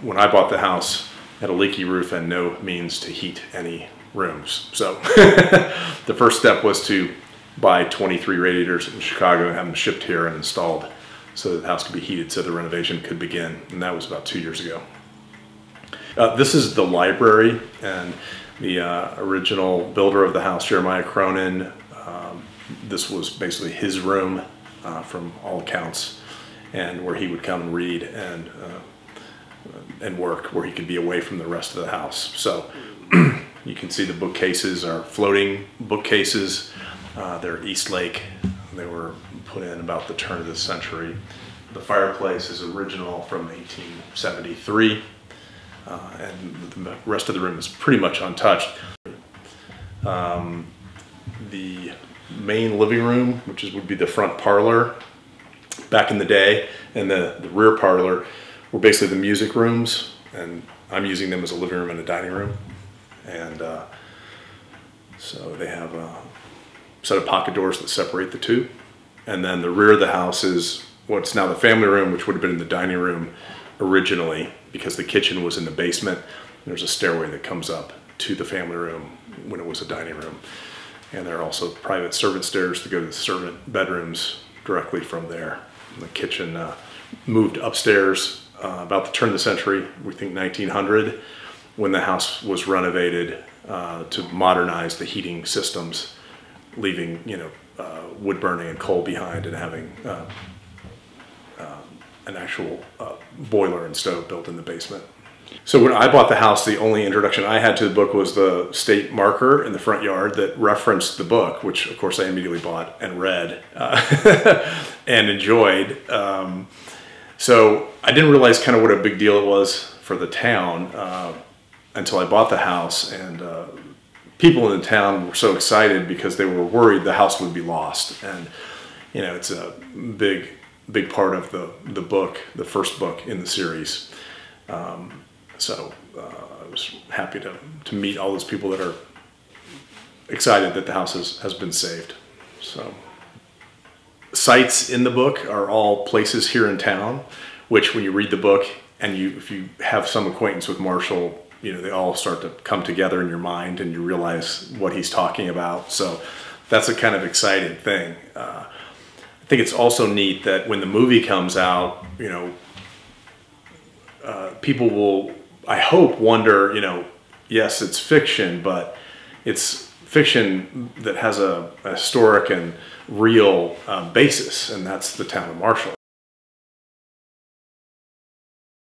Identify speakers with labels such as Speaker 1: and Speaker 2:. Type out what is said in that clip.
Speaker 1: when I bought the house, it had a leaky roof and no means to heat any rooms. So the first step was to buy 23 radiators in Chicago and have them shipped here and installed so that the house could be heated so the renovation could begin. And that was about 2 years ago. This is the library, and the original builder of the house, Jeremiah Cronin, this was basically his room from all accounts, and where he would come and read and work, where he could be away from the rest of the house. So you can see the bookcases are floating bookcases. They're East Lake. They were put in about the turn of the century. The fireplace is original from 1873. And the rest of the room is pretty much untouched. The main living room, which would be the front parlor back in the day, and the rear parlor were basically the music rooms, and I'm using them as a living room and a dining room. And so they have a set of pocket doors that separate the two. And then the rear of the house is what's now the family room, which would have been in the dining room originally, because the kitchen was in the basement. There's a stairway that comes up to the family room when it was a dining room. And there are also private servant stairs to go to the servant bedrooms directly from there. And the kitchen moved upstairs about the turn of the century, we think 1900, when the house was renovated to modernize the heating systems, leaving wood burning and coal behind, and having an actual boiler and stove built in the basement. So when I bought the house, the only introduction I had to the book was the state marker in the front yard that referenced the book, which of course I immediately bought and read and enjoyed. So I didn't realize kind of what a big deal it was for the town until I bought the house, and people in the town were so excited because they were worried the house would be lost. And it's a big part of the book, the first book in the series. So I was happy to meet all those people that are excited that the house has been saved. So sites in the book are all places here in town, which when you read the book and if you have some acquaintance with Marshall, they all start to come together in your mind and you realize what he's talking about. So that's a kind of exciting thing. I think it's also neat that when the movie comes out, people will, I hope, wonder, yes, it's fiction, but it's fiction that has a historic and real basis, and that's the town of Marshall.